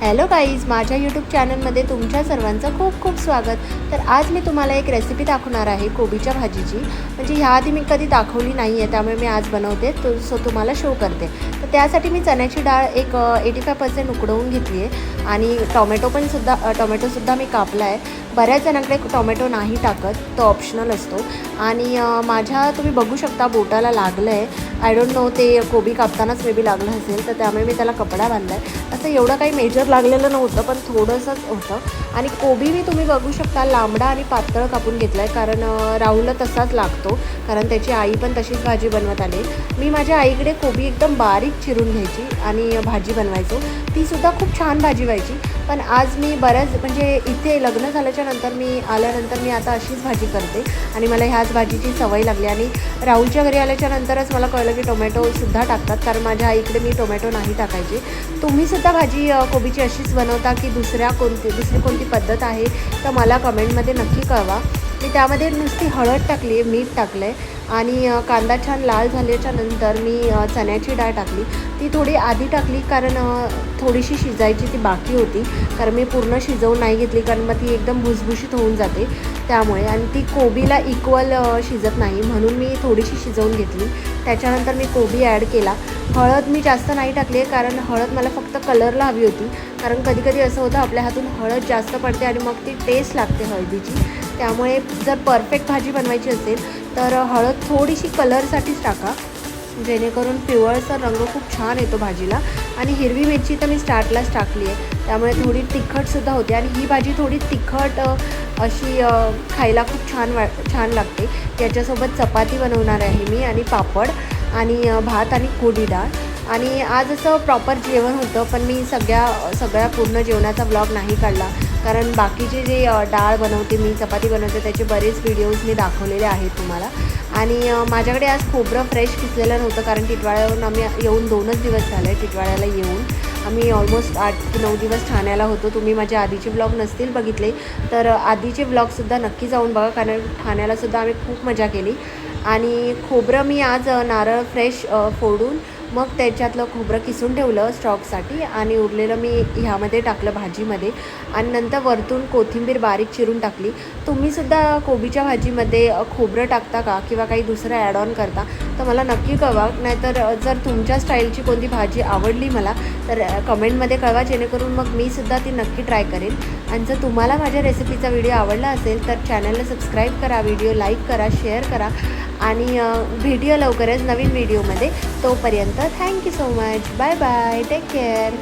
Hello guys, माझ्या YouTube चॅनलमध्ये तुमच्या सर्वांचं खूप खूप स्वागत. तर आज मी तुम्हाला एक रेसिपी दाखवणार आहे कोबीच्या भाजीची. म्हणजे ह्याआधी मी कधी दाखवली नाही आहे, त्यामुळे मी आज बनवते सो तुम्हाला शो करते. तर त्यासाठी मी चण्याची डाळ एक 85% उकडवून घेतली आहे आणि टोमॅटोसुद्धा मी कापला आहे. बऱ्याच जणांकडे टोमॅटो नाही टाकत, तो ऑप्शनल असतो. आणि माझ्या तुम्ही बघू शकता बोटाला लागलं आहे. आय डोंट नो, ते कोबी कापतानाच मे बी लागलं असेल, तर त्यामुळे मी त्याला कपडा बांधला आहे. असं एवढं काही मेजर लागलेलं नव्हतं, पण थोडंसंच होतं. आणि कोबी मी तुम्ही बघू शकता लांबडा आणि पातळ कापून घेतला आहे, कारण राहूला तसाच लागतो, कारण त्याची आई पण तशीच भाजी बनवत आली. मी माझ्या आईकडे कोबी एकदम बारीक चिरून घ्यायची आणि भाजी बनवायचो. तीसुद्धा खूप छान भाजी व्हायची. पण आज मी म्हणजे इथे लग्न झाल्याच्या नंतर मी आता अशीच भाजी करते आणि मला ह्याच भाजीची सवय लागली. आणि राहुलच्या घरी आल्याच्या नंतरच मला कळलं की टोमॅटोसुद्धा टाकतात, कारण माझ्या आईकडे मी टोमॅटो नाही टाकायचे. तुम्हीसुद्धा भाजी कोबीची अशीच बनवता की दुसरी कोणती पद्धत आहे, तर मला कमेंटमध्ये नक्की कळवा. मी त्यामध्ये नुसती हळद टाकली आहे, मीठ टाकलं आहे आणि कांदा छान लाल झाल्याच्या नंतर मी चण्याची डाळ टाकली. ती थोडी आधी टाकली, कारण थोडीशी शिजायची ती बाकी होती, कारण मी पूर्ण शिजवून नाही घेतली, कारण मग ती एकदम भुसभुशीत होऊन जाते त्यामुळे. आणि ती कोबीला इक्वल शिजत नाही, म्हणून मी थोडीशी शिजवून घेतली. त्याच्यानंतर मी कोबी ॲड केला. हळद मी जास्त नाही टाकली आहे, कारण हळद मला फक्त कलरला हवी होती. कारण कधीकधी असं होतं आपल्या हातून हळद जास्त पडते आणि मग ती टेस्ट लागते हळदीची. त्यामुळे जर परफेक्ट भाजी बनवायची असेल तर हळद थोडीशी कलरसाठीच टाका, जेणेकरून पिवळसर रंग खूप छान येतो भाजीला. आणि हिरवी मिरची तर मी स्टार्टलाच टाकली आहे, त्यामुळे थोडी तिखटसुद्धा होते. आणि ही भाजी थोडी तिखट अशी खायला खूप छान लागते. याच्यासोबत चपाती बनवणार आहे मी, आणि पापड आणि भात आणि कोरडी डाळ. आणि आज असं प्रॉपर जेवण होतं, पण मी सगळ्या पूर्ण जेवणाचा व्लॉग नाही काढला, कारण बाकीचे जे डाळ बनवते मी, चपाती बनवते, त्याचे बरेच व्हिडिओज मी दाखवलेले आहेत तुम्हाला. आणि माझ्याकडे आज खोबरं फ्रेश किसलेलं नव्हतं, कारण टिटवाळ्यावरून आम्ही येऊन 2च दिवस झाले. टिटवाळ्याला येऊन आम्ही ऑलमोस्ट 8 की 9 दिवस ठाण्याला होतो. तुम्ही माझे आधीचे व्लॉग नसतील बघितले तर आधीचे व्लॉगसुद्धा नक्की जाऊन बघा, कारण ठाण्यालासुद्धा आम्ही खूप मजा केली. आणि खोबरं मी आज नारळ फ्रेश फोडून मग त्याच्यातलं खोबरं किसून ठेवलं स्टॉकसाठी, आणि उरलेलं मी ह्यामध्ये टाकलं भाजीमध्ये. आणि नंतर वरतून कोथिंबीर बारीक चिरून टाकली. तुम्हीसुद्धा कोबीच्या भाजीमध्ये खोबरं टाकता का, किंवा काही दुसरं ॲड ऑन करता, तर मला नक्की कळवा. नाहीतर जर तुमच्या स्टाईलची कोणती भाजी आवडली मला, तर कमेंटमध्ये कळवा, जेणेकरून मग मीसुद्धा ती नक्की ट्राय करेन. आणि जर तुम्हाला माझ्या रेसिपीचा व्हिडिओ आवडला असेल तर चॅनलला सबस्क्राईब करा, व्हिडिओ लाईक करा, शेअर करा. आणि व्हिडिओ लवकरच नवीन व्हिडिओमध्ये. तोपर्यंत thank you so much. Bye bye, take care.